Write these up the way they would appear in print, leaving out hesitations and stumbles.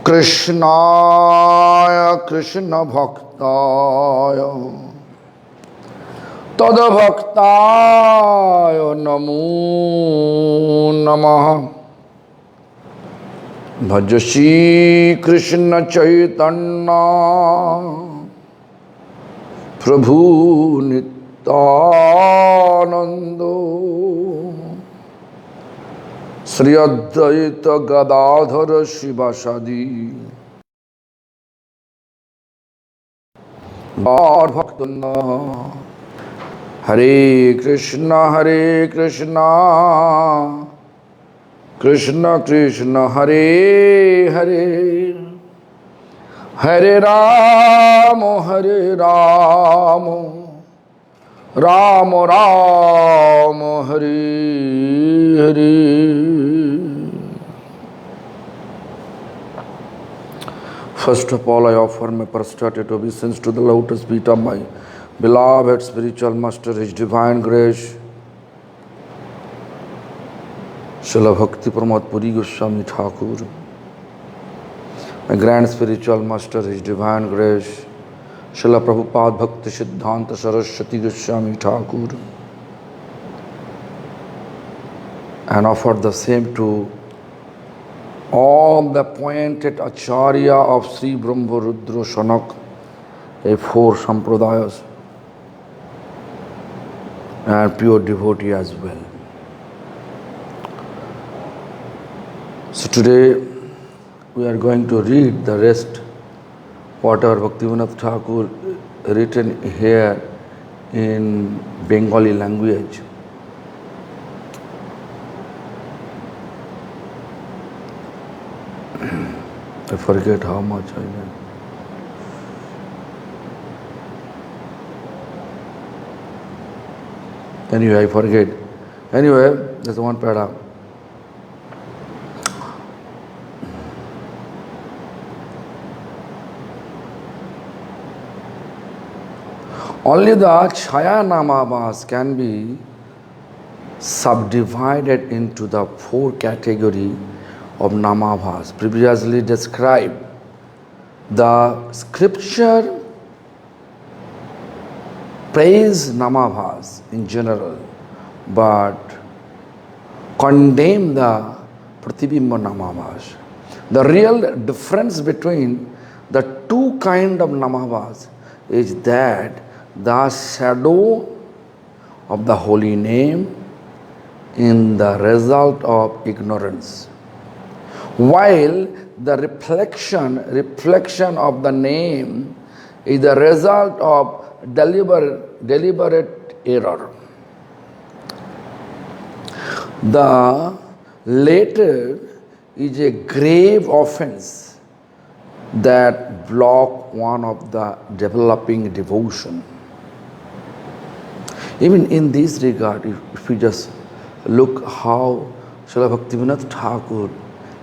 कृष्णाय कृष्ण भक्ताय तद्भक्ताय नमो नमः। भज श्री कृष्ण चैतन्य प्रभु नित्यानंद श्री अद्वैत गदाधर शिवासादि गौर भक्तवृंद। हरे कृष्ण कृष्ण कृष्ण हरे हरे, हरे Ram Ram Ram Hare Hare. First of all, I offer my prostrated obeisance to the lotus feet of my beloved spiritual master, His Divine Grace, Srila Bhakti Pramod Puri Goswami Thakur, my grand spiritual master, His Divine Grace, Srila Prabhupada Bhakti Siddhanta Saraswati Goswami Thakur, and offer the same to all the appointed Acharya of Sri Brahma Rudra Shanak, a four Sampradayas, and pure devotee as well. So today we are going to read the rest what our Bhaktivinoda Thakur written here in Bengali language. I forget how much I know. Anyway, I forget. Anyway, there's one para. Only the Chaya Namabhas can be subdivided into the four categories of Namabhas previously described. The scripture praise Namabhas in general, but condemn the Pratibimba Namabhas. The real difference between the two kinds of Namabhas is that the shadow of the holy name in the result of ignorance, while the reflection of the name is the result of deliberate error. The latter is a grave offense that blocks one of the developing devotion. Even in this regard, if we just look how Srila Bhaktivinoda Thakur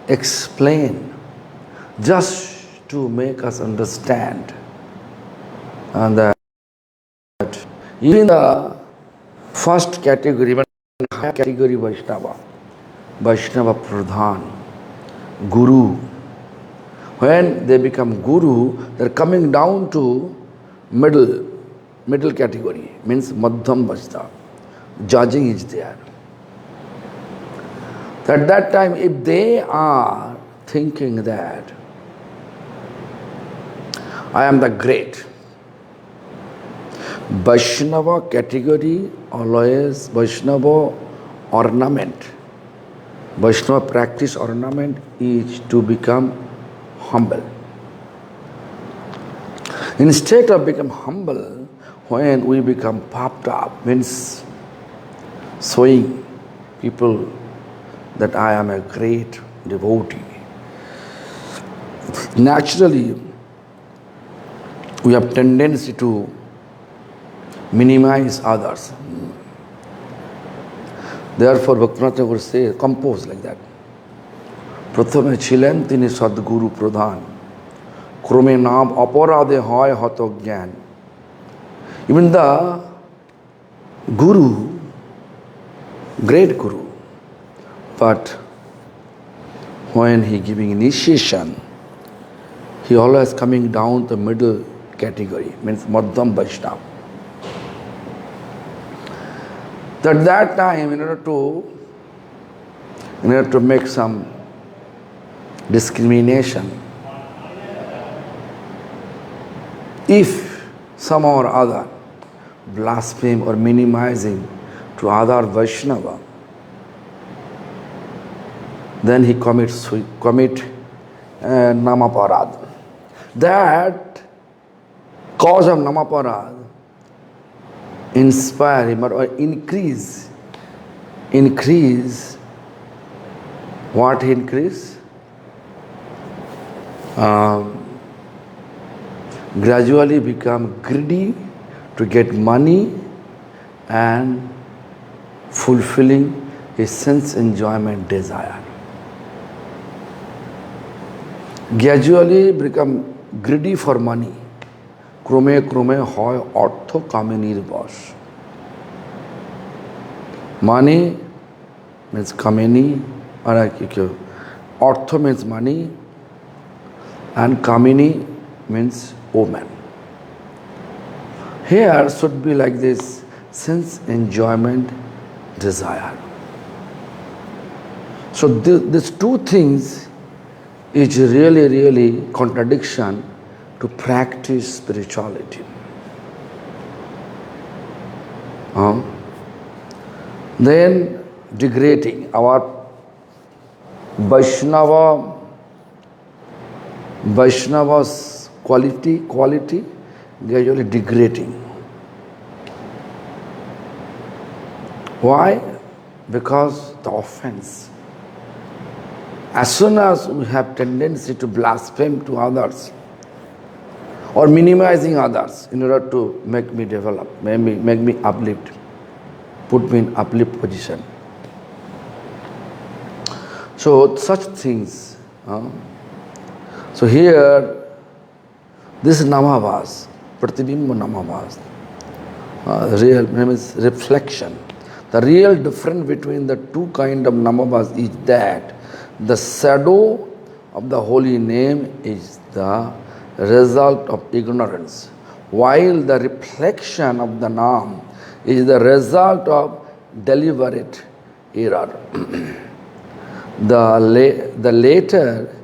explain, just to make us understand, and that even the first category, Vaishnava Pradhan, Guru, when they become Guru, they are coming down to middle category, means Madhyam Vaishnava. Judging is there. At that time, if they are thinking that I am the great, Vaishnava category always, Vaishnava ornament, Vaishnava practice ornament is to become humble. Instead of become humble, when we become puffed up, means showing people that I am a great devotee. Naturally, we have tendency to minimize others. Therefore, Bhaktivinoda Thakur say, compose like that. Prathame chilen tini sadguru pradhan, krome naam aparade hoy hato gyan. Even the Guru great guru. But when he giving initiation, he always coming down the middle category, means Madhyam Vaishnava. At that time, in order to make some discrimination, if some or other blaspheme or minimizing to other Vaishnava, then he commit namaparad. That cause of namaparad inspire him or increase. What he increase? Gradually become greedy to get money and fulfilling his sense enjoyment desire. Gradually become greedy for money. ক্রমে ক্রমে হয় অর্থ কামিনীর বশ. Money means kamini, or Ortho means money, and kamini means woman. Here should be like this sense enjoyment desire. So these two things is really contradiction to practice spirituality. Then degrading our Vaishnava's quality gradually degrading. Why? Because the offense. As soon as we have tendency to blaspheme to others or minimizing others in order to make me develop, make me uplift, put me in uplift position. So such things. So here, this Namavas, Pratibimba Namavas, real name is reflection. The real difference between the two kind of Namavas is that the shadow of the holy name is the result of ignorance, while the reflection of the Nam is the result of deliberate error. The latter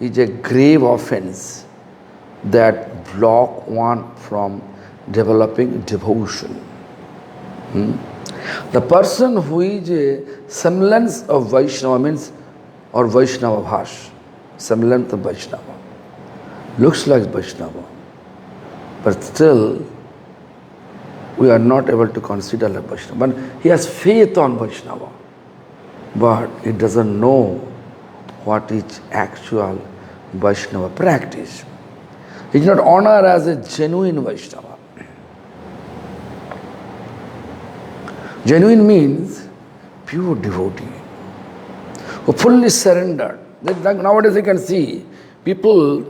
is a grave offense that block one from developing devotion. The person who is a semblance of Vaishnava means, or Vaishnava Bhash, semblance of Vaishnava, looks like Vaishnava, but still we are not able to consider like Vaishnava. But he has faith on Vaishnava, but he doesn't know what is actual Vaishnava practice. He is not honored as a genuine Vaishnava. Genuine means pure devotee, who fully surrendered. Like nowadays you can see people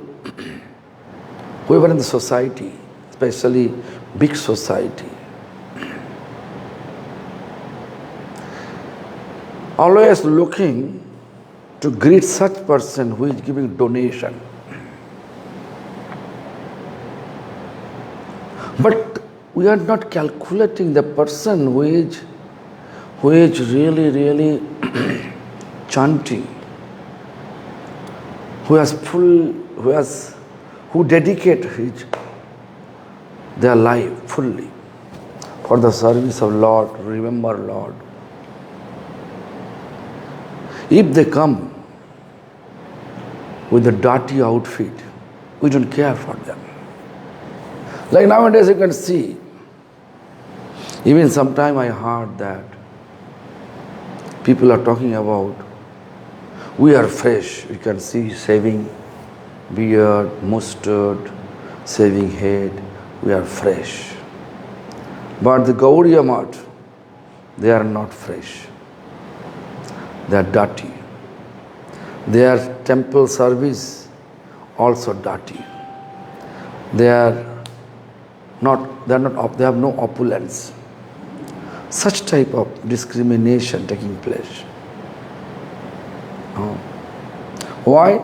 whoever in the society, especially big society, always looking to greet such person who is giving donation. But we are not calculating the person who is really chanting, who dedicate their life fully for the service of Lord, remember Lord. If they come with a dirty outfit, we don't care for them. Like nowadays you can see, even sometime I heard that people are talking about, we are fresh, you can see shaving beard, mustard, shaving head, we are fresh. But the Gaudiya Math, they are not fresh. They are dirty. Their temple service also dirty. They have no opulence. Such type of discrimination taking place. Why?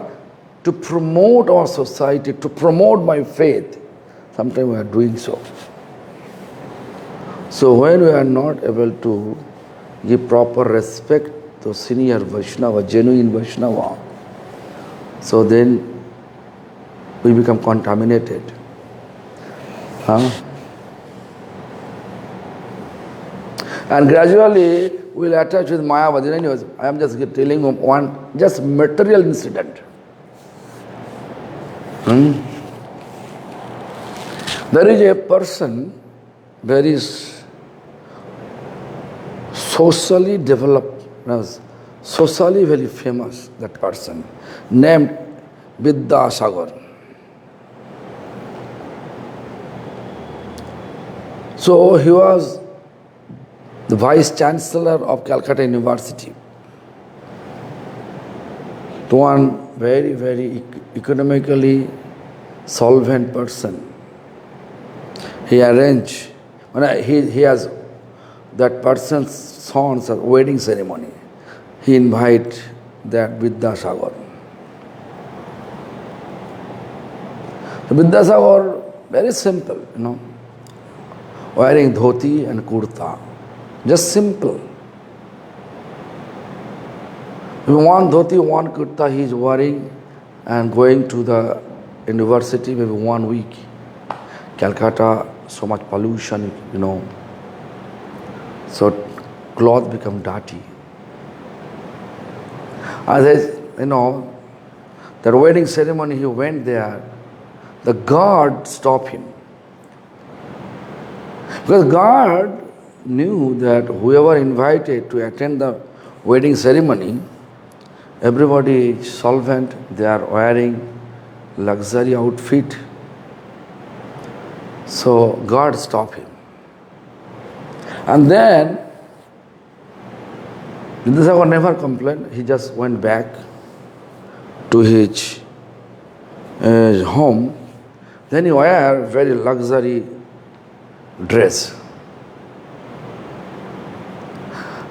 To promote our society, to promote my faith. Sometimes we are doing so. So when we are not able to give proper respect to senior Vaishnava, genuine Vaishnava, so then we become contaminated. And gradually we will attach with Mayavadi. Anyways, I am just telling you one just material incident. There is a person, very socially developed, socially very famous, that person, named Vidyasagar. So he was the Vice Chancellor of Calcutta University. One very, very economically solvent person. He arranged, he has that person's son's wedding ceremony. He invite that Vidyasagar. So Vidyasagar, very simple, wearing dhoti and kurta. Just simple. One dhoti, one kurta he is wearing and going to the university maybe 1 week. Calcutta, so much pollution, So clothes become dirty. As the wedding ceremony, he went there. The guard stopped him. Because guard knew that whoever invited to attend the wedding ceremony, everybody is solvent, they are wearing luxury outfit. So God stopped him. And then Vidyasagar never complained, he just went back to his home. Then he wore very luxury dress.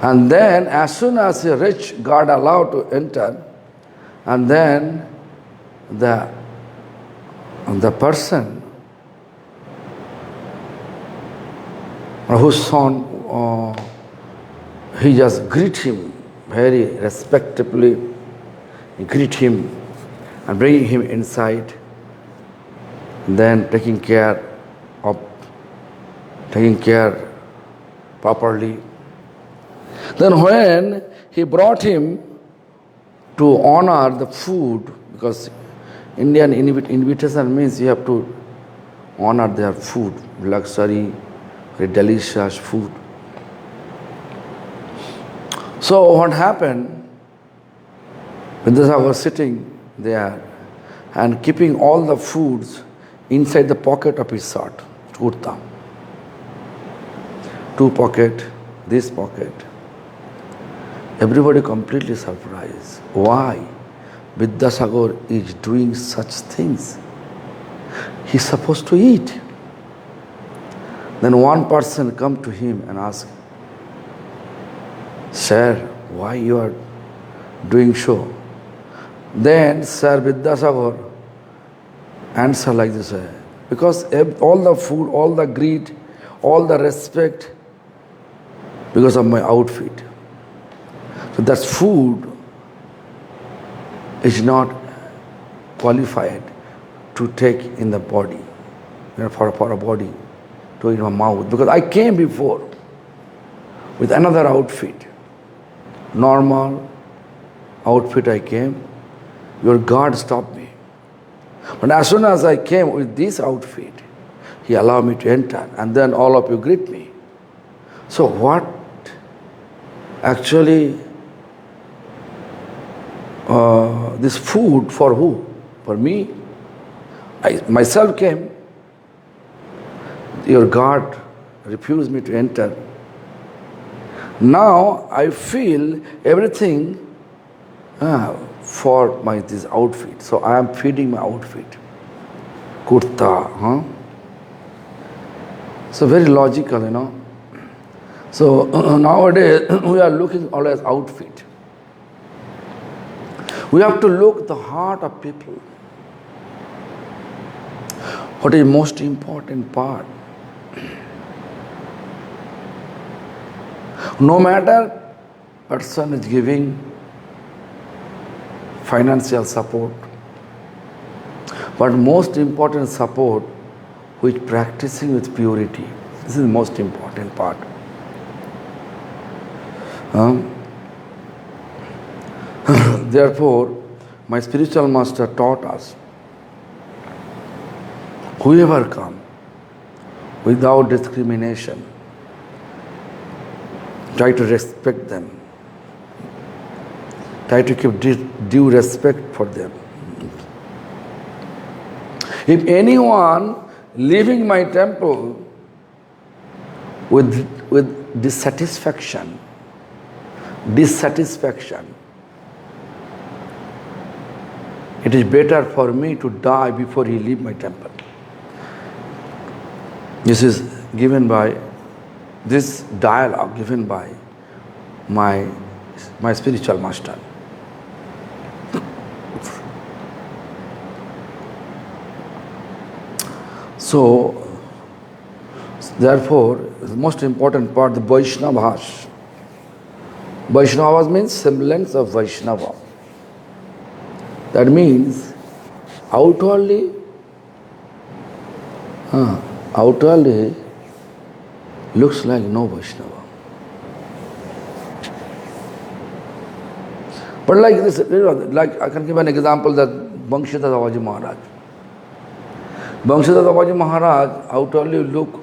And then as soon as a rich God allowed to enter, and then the person whose son, he just greet him very respectably, he greet him and bringing him inside, then taking care properly. Then when he brought him to honor the food, because Indian invitation means you have to honor their food, luxury, very delicious food. So what happened, Vidyasagar was sitting there and keeping all the foods inside the pocket of his shirt, kurta. 2 pockets, this pocket. Everybody completely surprised. Why Vidyasagar is doing such things? He's supposed to eat. Then one person come to him and ask, Sir, why you are doing so? Then Sir Vidyasagar answer like this, because all the food, all the greed, all the respect, because of my outfit. So that food is not qualified to take in the body, for a body, to in my mouth. Because I came before with another outfit, normal outfit I came. Your God stopped me. But as soon as I came with this outfit, He allowed me to enter, and then all of you greet me. So what actually this food for who? For me? I myself came. Your God refused me to enter. Now I feel everything for this outfit. So I am feeding my outfit. Kurta, So very logical, So nowadays we are looking always outfit. We have to look the heart of people. What is most important part? No matter person is giving financial support, but most important support which practicing with purity. This is the most important part. Therefore, my spiritual master taught us, whoever come without discrimination, try to respect them, try to keep due respect for them. If anyone leaving my temple with dissatisfaction, it is better for me to die before he leave my temple. This is given by this dialogue given by my spiritual master. So, therefore, the most important part, the Vaishnavas. Vaishnavas means semblance of Vaishnava. That means outwardly looks like no Vaishnava. But like this, like I can give an example that Bangshidhar Babaji Maharaj. Bangshidhar Babaji Maharaj outwardly look,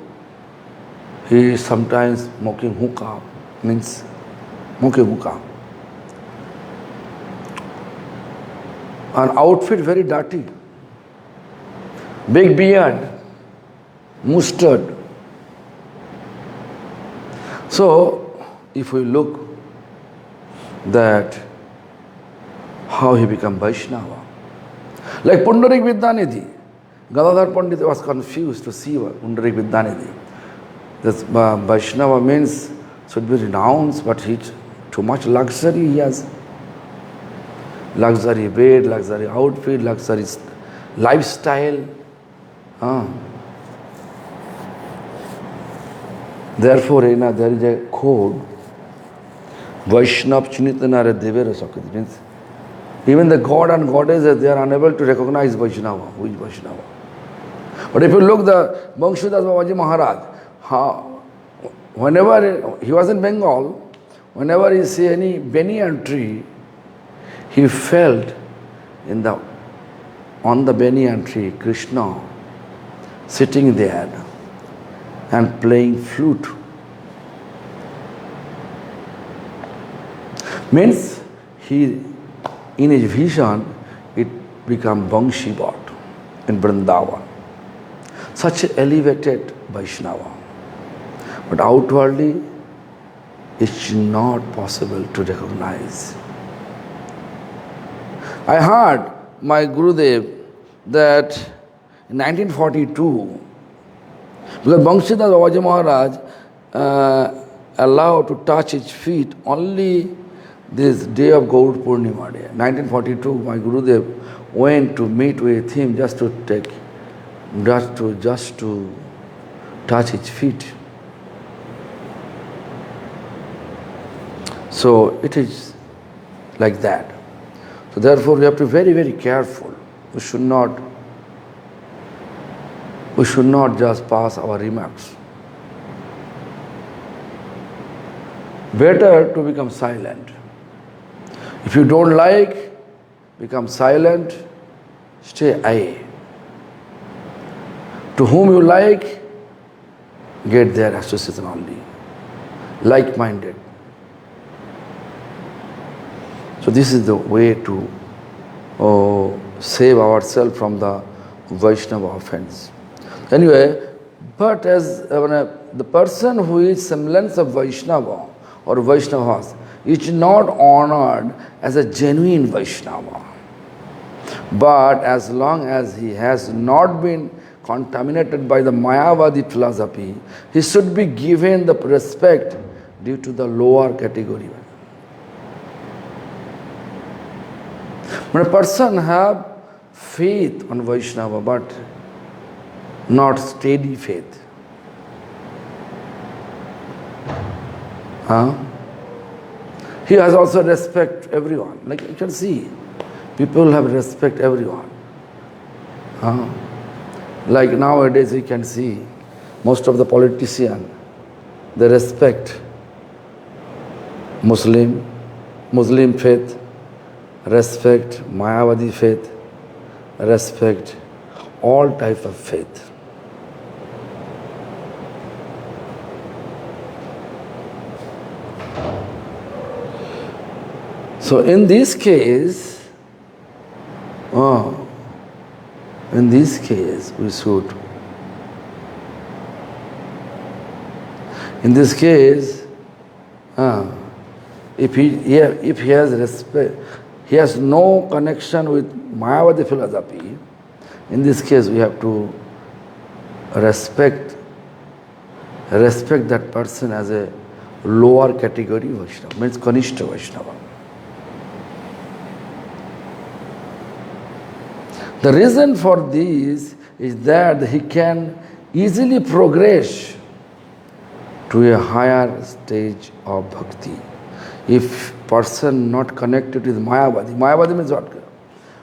he is sometimes smoking hookah, means smoking hookah. An outfit very dirty, big beard, mustard. So, if we look that how he become Vaishnava, like Pundarik Vidyanidhi, Gadadhar Pandit was confused to see Pundarik Vidyanidhi. This Vaishnava means should be renounced, but he's too much luxury he has. Luxury bed, luxury outfit, luxury lifestyle. Therefore, there is a code, Vaishnav Chinitanare Devera Sakati. Means even the god and goddesses, they are unable to recognize Vaishnava. Who is Vaishnava? But if you look the Bangshidhar Babaji Maharaj, whenever he was in Bengal, whenever he see any banyan tree, he felt on the banyan tree Krishna sitting there and playing flute. Means he, in his vision, it became Bangshi Bhat in Vrindavan. Such an elevated Vaishnava. But outwardly, it's not possible to recognize. I heard my Gurudev that in 1942, because Bangshidhar Babaji Maharaj allowed to touch his feet only this day of Gaur Purnima day. 1942, my Gurudev went to meet with him just to touch his feet. So it is like that. So therefore we have to be very, very careful. We should not just pass our remarks. Better to become silent. If you don't like, become silent, stay away. To whom you like, get their association only. Like-minded. So this is the way to save ourselves from the Vaishnava offense. Anyway, but as the person who is semblance of Vaishnava or Vaishnavas is not honored as a genuine Vaishnava. But as long as he has not been contaminated by the Mayavadi philosophy, he should be given the respect due to the lower category. When a person have faith on Vaishnava but not steady faith, he has also respect everyone. Like you can see, people have respect everyone. Like nowadays you can see, most of the politicians, they respect Muslim faith, respect Mayavadi faith, respect all type of faith. So in this case, we should. In this case, if he has respect, he has no connection with Mayavadi philosophy. In this case, we have to respect that person as a lower category Vaishnava, means Kanishta Vaishnava. The reason for this is that he can easily progress to a higher stage of bhakti. If person not connected with Mayavadi means what?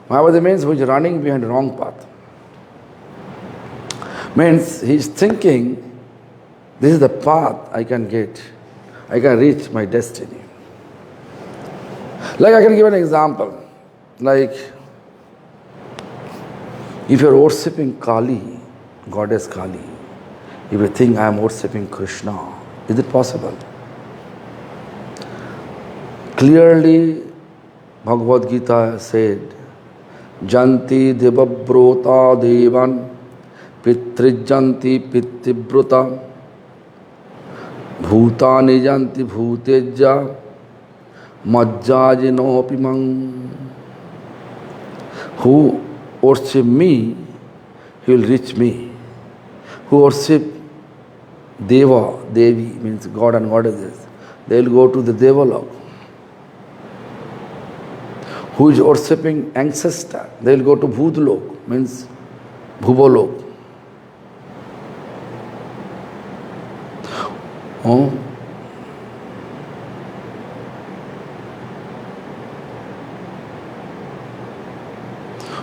Mayavadi means who is running behind the wrong path. Means he is thinking, this is the path I can get. I can reach my destiny. Like I can give an example. Like if you are worshipping Kali, goddess Kali, if you think I am worshipping Krishna, is it possible? Clearly, Bhagavad Gita said, Janti devabrota devan pitrijanti pitibruta bhutani janti bhuteja majjajino pimang. Who worship me, he will reach me. Who worship Deva, Devi, means God and goddesses, they will go to the Devalok. Who is worshipping ancestor, they will go to Bhutlok, means Bhubolok.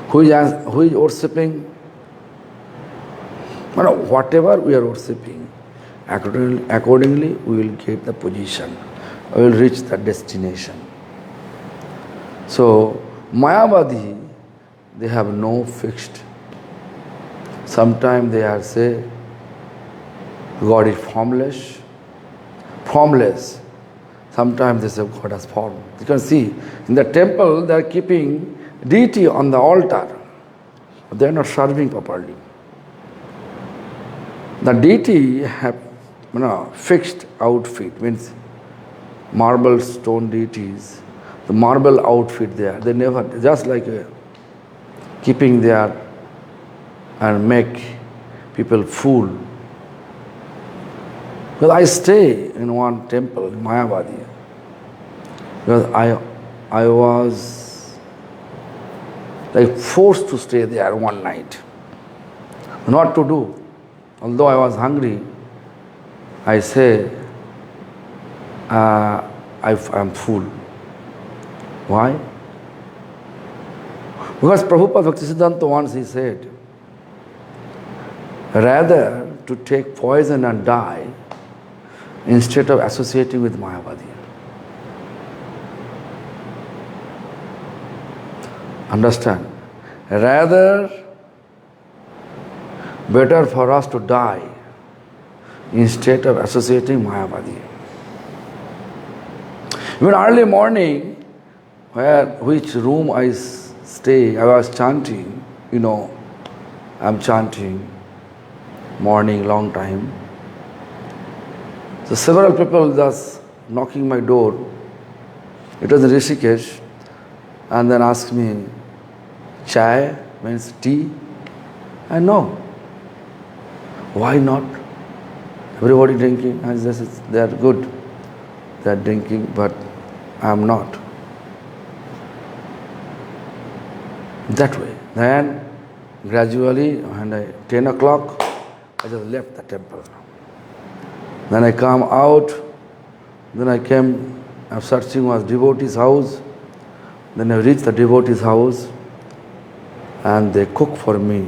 Who is worshipping? Whatever we are worshipping, accordingly we will get the position, we will reach the destination. So, Mayavadi, they have no fixed. Sometimes they are say, God is formless. Sometimes they say God has form. You can see, in the temple they are keeping deity on the altar. They are not serving properly. The deity have fixed outfit, means marble stone deities. The marble outfit there, they never, just like keeping there and make people fool. Because I stay in one temple in Mayavadi. Because I was like forced to stay there one night. Not to do. Although I was hungry, I say, I am full. Why? Because Prabhupada Bhaktisiddhanta once he said, rather to take poison and die instead of associating with Mayavadi. Understand? Rather, better for us to die instead of associating Mayavadi. Even early morning, which room I stay, I was chanting, I'm chanting morning, long time. So several people just knocking my door. It was in Rishikesh, and then asked me, chai means tea? I know. Why not? Everybody drinking, and they are good. they are drinking, but I am not. That way. Then gradually, when 10 o'clock, I just left the temple. Then I come out, then I came, I'm searching was devotee's house. Then I reached the devotee's house and they cook for me,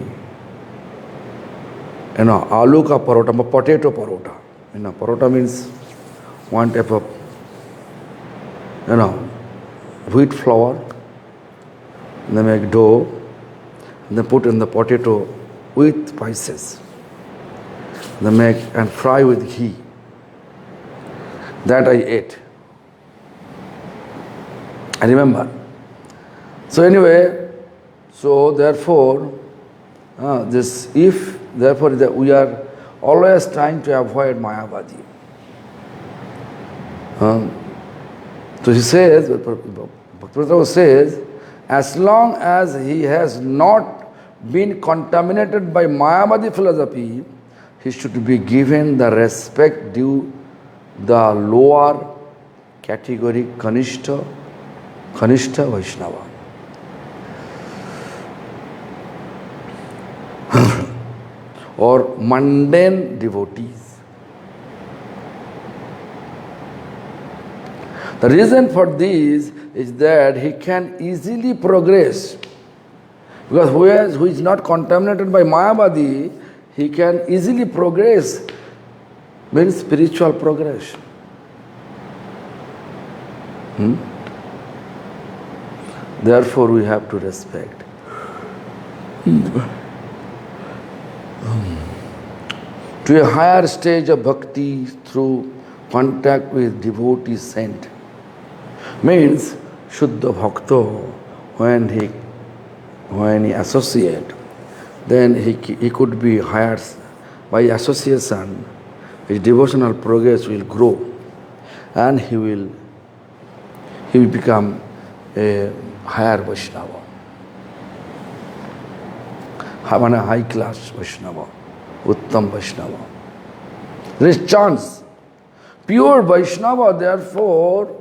aloo ka parota, potato parota. Parota means one type of, wheat flour. They make dough, and they put in the potato with spices. They make and fry with ghee. That I ate. I remember. So anyway, so therefore, we are always trying to avoid Mayavadi. So he says, Bhaktivinoda says, as long as he has not been contaminated by Mayavadi philosophy, he should be given the respect due the lower category Kanishta Vaishnava. Or mundane devotees. The reason for this is that he can easily progress. Because who is not contaminated by Mayavadi, he can easily progress, means spiritual progression. Therefore, we have to respect. To a higher stage of bhakti through contact with devotee saint. Means Shuddha Bhakta, when he associate, then he could be hired by association. His devotional progress will grow, and he will become a higher Vaishnava, a high class Vaishnava, Uttam Vaishnava. There is chance. Pure Vaishnava, therefore,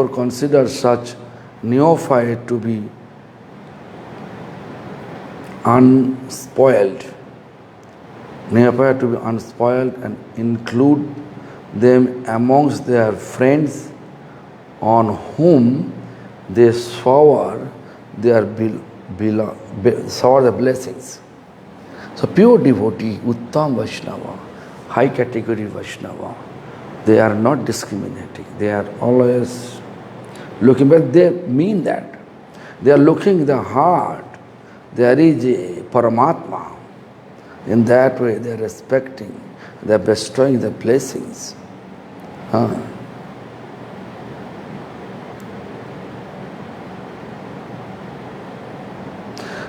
considers such neophyte to be unspoiled. Neophyte to be unspoiled and include them amongst their friends on whom they shower the blessings. So pure devotee, Uttam Vaishnava, high category Vaishnava, they are not discriminating. They are always looking, but they mean that. They are looking in the heart. There is a Paramatma. In that way they are respecting, they are bestowing the blessings.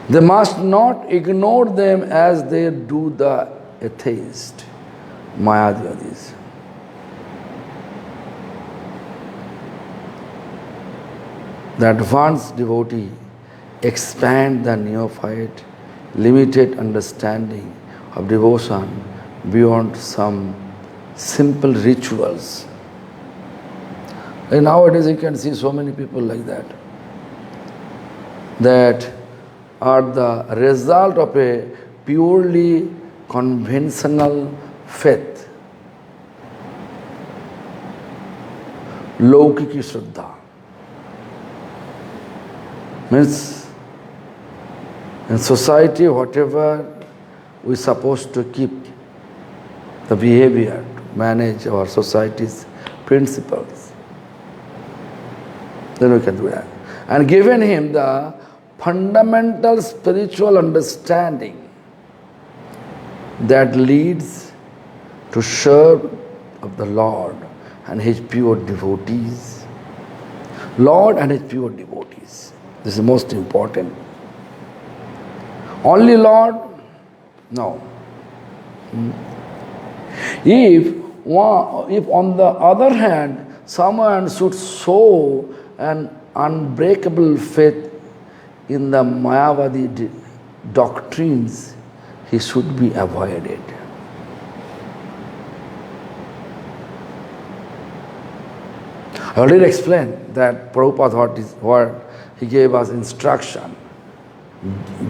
They must not ignore them as they do the atheist, Mayavadis. The advanced devotee expand the neophyte limited understanding of devotion beyond some simple rituals. And nowadays you can see so many people like that are the result of a purely conventional faith. Laukiki Shraddha. Means in society, whatever we are supposed to keep the behavior to manage our society's principles, then we can do that. And given him the fundamental spiritual understanding that leads to serve of the Lord and His pure devotees. Lord and His pure devotees. This is most important. Only Lord? No. If on the other hand, someone should show an unbreakable faith in the Mayavadi doctrines, he should be avoided. I already explained that Prabhupada what he gave us instruction.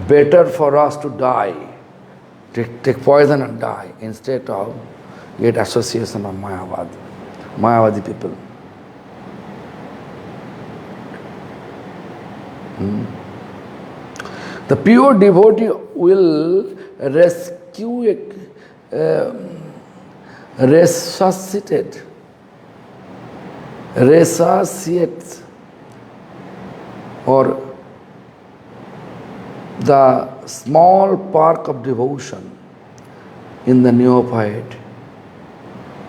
Better for us to die, take poison and die, instead of get association of Mayavadi people. The pure devotee will resuscitate or the small spark of devotion in the neophyte,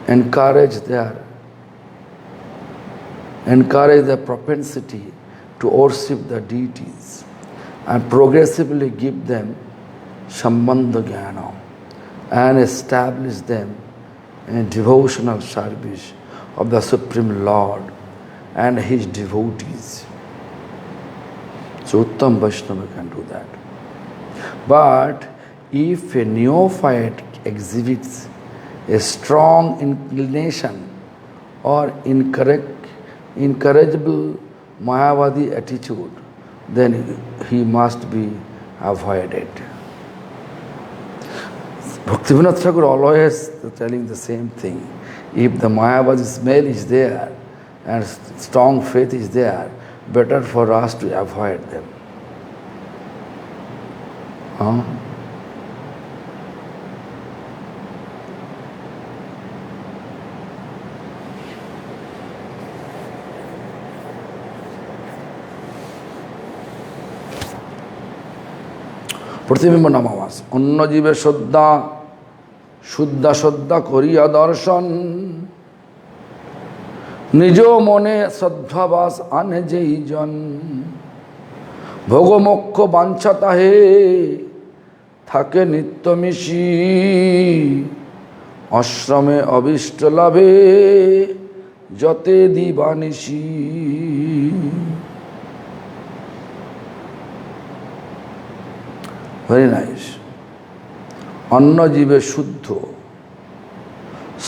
encourage their propensity to worship the deities and progressively give them Sambandha Jnana and establish them in devotional service of the Supreme Lord and His devotees. So Uttam Vaishnava can do that. But if a neophyte exhibits a strong inclination or incorrigible Mayavadi attitude, then he must be avoided. Bhaktivinoda Thakur always telling the same thing. If the Mayavadi smell is there and strong faith is there, better for us to avoid them. প্রতিবিম্ব নামাবাস অন্য জীবে শুদ্ধা করিয়া দর্শন নিজ মনে শ্রদ্ধাবাস আনে যেই জন ভোগমোক্ষ বাঞ্ছা তাহে থাকে নিত্য মিশি আশ্রমে অবিষ্ট লাভে যতে দিবানিশি। Very nice. অন্য জীবে শুদ্ধ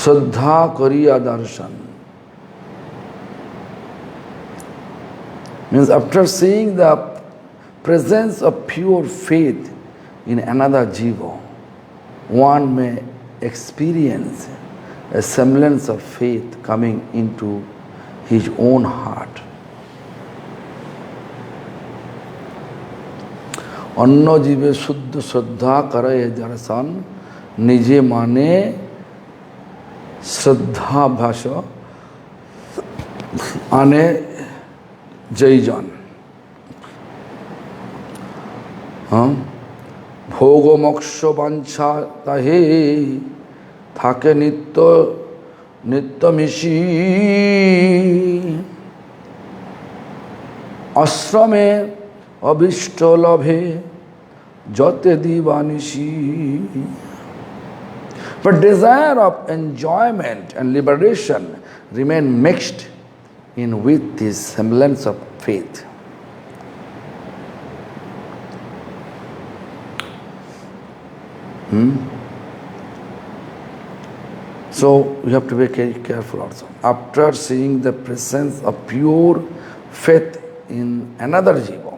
শ্রদ্ধা করিয়া দর্শন means after seeing the presence of pure faith in another jiva, one may experience a semblance of faith coming into his own heart. অন্য জীবে শুদ্ধ শ্রদ্ধা করে দর্শন নিজে মানে শ্রদ্ধাভাস আনে জয়জন ভোগ মোক্ষ বাঞ্ছা তাহে থাকে নিত্য মিশি আশ্রমে অবিষ্ট লভে যতে দিবানিশি। But desire of enjoyment and liberation remain mixed in with this semblance of faith. So we have to be very careful also. After seeing the presence of pure faith in another jiva,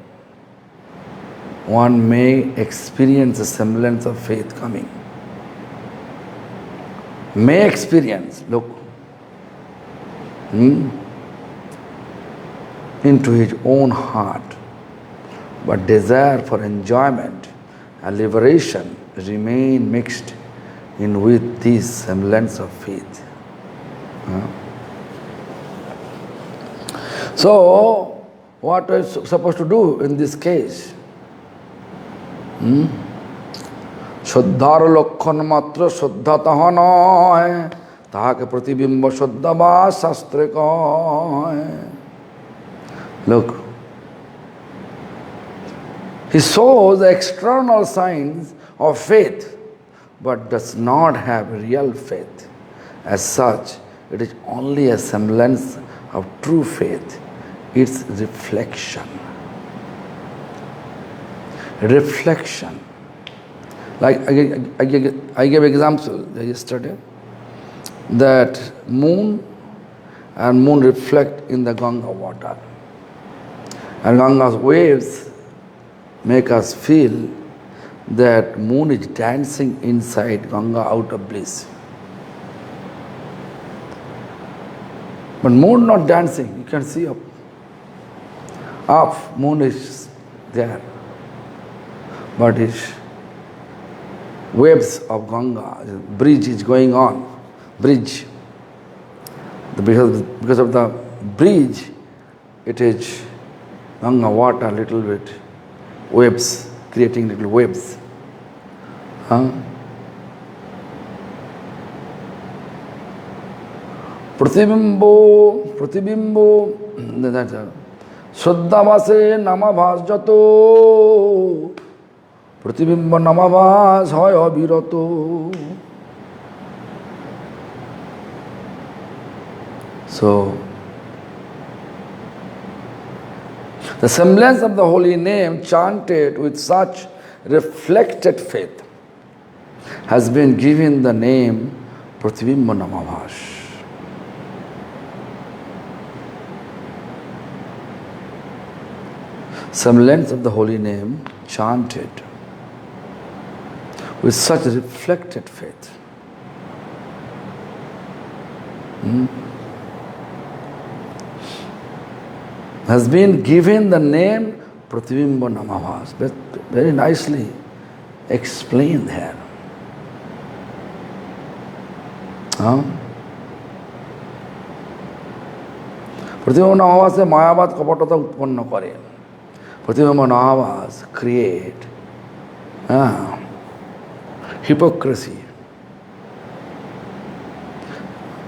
one may experience a semblance of faith coming. May experience, look, into his own heart, but desire for enjoyment and liberation remain mixed in with this semblance of faith. So, what are you supposed to do in this case? শ্রদ্ধার লক্ষণ মাত্র শ্রদ্ধা তাহা নয়, তাহাকে প্রতিবিম্ব শ্রদ্ধা বা শাস্ত্রে কয়। Look, he shows external signs of faith, but does not have real faith. As such, it is only a semblance of true faith, its reflection. Reflection. Like I gave example yesterday that moon and moon reflect in the Ganga water. And Ganga's waves make us feel that moon is dancing inside Ganga out of bliss. But moon not dancing, you can see up. Up, moon is there. But it's waves of Ganga, bridge is going on. Bridge. Because of the bridge, it is Ganga water, little bit waves, creating little waves. প্রতিবিম্ব শ্রদ্ধাভাসে নামাভাস যত প্রতিবিম্ব নামাভাস হয় অবিরত. So, the semblance of the holy name chanted with such reflected faith has been given the name Pratibimba Namabhas. Semblance of the holy name chanted with such reflected faith. Has been given the name Pratibimba Namabhas. Very nicely explained here. Pratibimba Namabhas মায়াবাদ কপটতা উৎপন্ন করে. Pratibimba Namabhas create hypocrisy.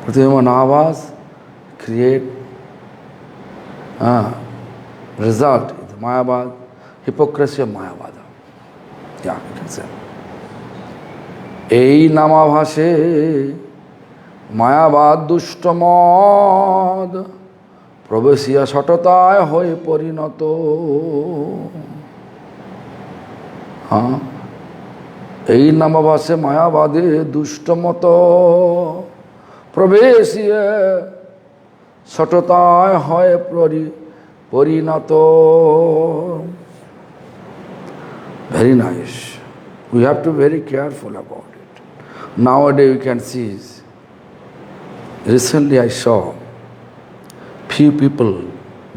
Pratibimba Namabhas create result is Mayavad, hypocrisy of Mayavada. Yeah, you can say. এই নামাভাসে মায়াবাদ দুষ্টমদ প্রবেশিয়া সটতায় হয়ে পরিণত. এই নামাভাসে মায়াবাদে দুষ্টমত প্রবেশিয়া সটতায় হয় পরিণত. Very nice. We have to be very careful about it. Nowadays we can see, recently I saw few people,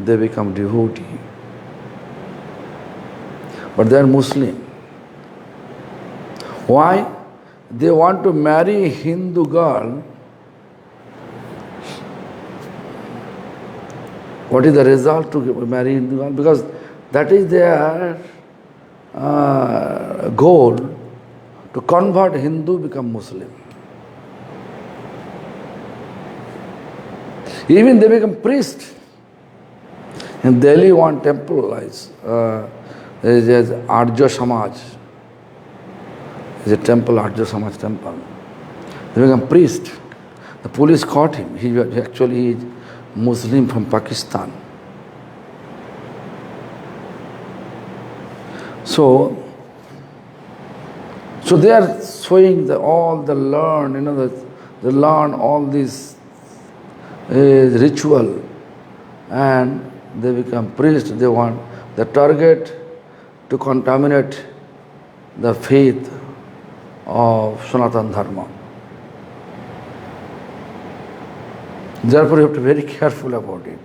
they become devotee, but they are Muslim. Why? They want to marry Hindu girl. What is the result to marry Hindu girl? Because that is their goal, to convert Hindu, become Muslim. Even they become priest. In Delhi, one temple is Arya Samaj. It's a temple, Arya Samaj temple. They become priest. The police caught him. He actually is Muslim from Pakistan. So they are showing all the learn, they learn all this ritual, and they become priest. They want the target to contaminate the faith of Sanatana Dharma. Therefore, you have to be very careful about it.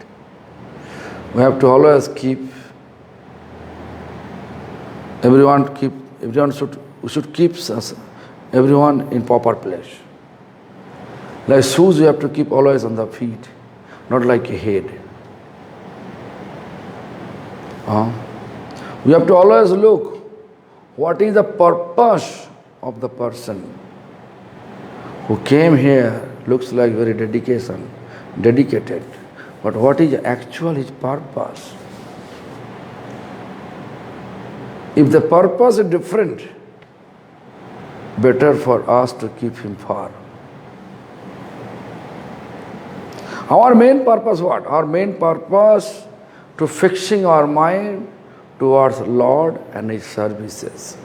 We have to always keep everyone should keep everyone in proper place. Like shoes, you have to keep always on the feet, not like a head. We have to always look what is the purpose of the person who came here. Looks like very dedicated, but what is actual his purpose? If the purpose is different, better for us to keep him far. Our main purpose what? Our main purpose to fixing our mind towards Lord and His services.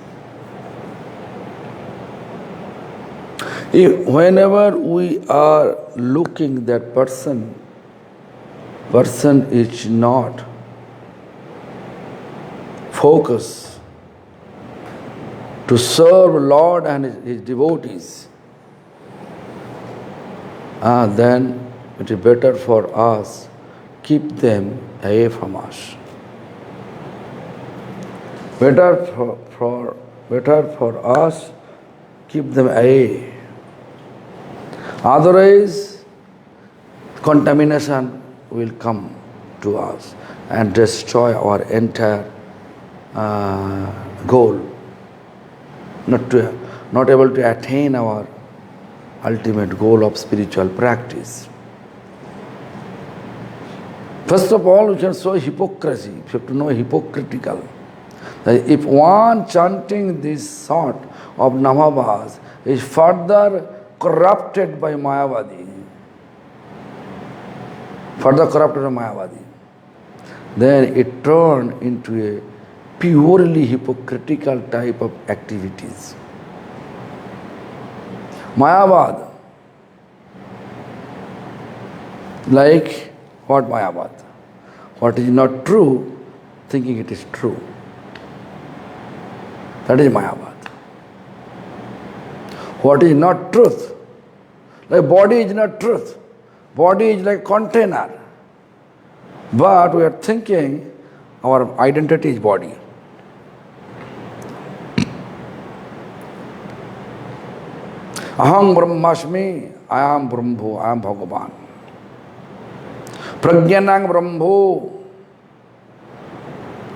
Whenever we are looking that person person is not focused to serve Lord and his devotees, then it is better for us keep them away from us. Better for us keep them away. Otherwise, contamination will come to us and destroy our entire goal. Not able to attain our ultimate goal of spiritual practice. First of all, we can show hypocrisy. You have to know hypocritical. That if one chanting this sort of Namabhas is further corrupted by Mayavadi, then it turned into a purely hypocritical type of activities. Mayavad, like what Mayavad? What is not true, thinking it is true. That is Mayavad. What is not truth? Like body is not truth. Body is like container. But we are thinking our identity is body. Aham Brahmasmi, I am Brahmo, I am Bhagavan. Prajnanang Brahmo,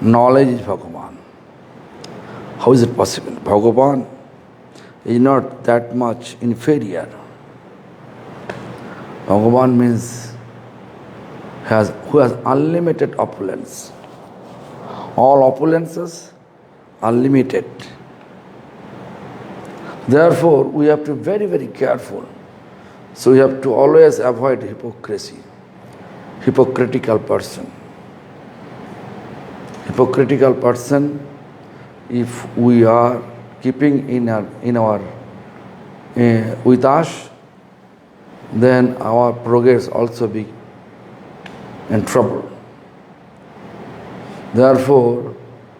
knowledge is Bhagavan. How is it possible? Bhagavan is not that much inferior. Bhagavan means who has unlimited opulence. All opulences are limited. Therefore, we have to be very, very careful. So we have to always avoid hypocrisy, hypocritical person. Hypocritical person, if we are keeping with us, then our progress also be in trouble. Therefore,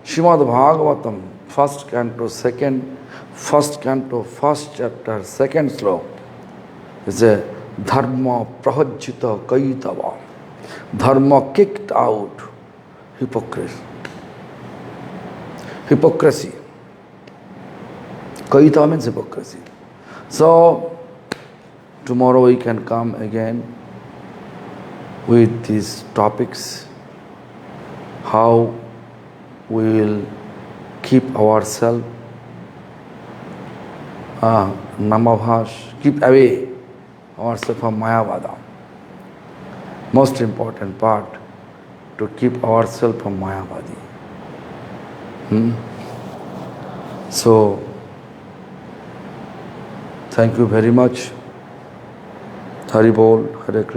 Srimad Bhagavatam, first canto, first chapter, second sloka, is a dharma prahajjita kaitava. Dharma kicked out hypocrisy. Hypocrisy. Kaitava means hypocrisy. So, tomorrow we can come again with these topics, how we will keep ourselves Namabhas, keep away ourselves from Mayavada. Most important part, to keep ourselves from Mayavadi. So, thank you very much. Hari Bol, Hare Krishna.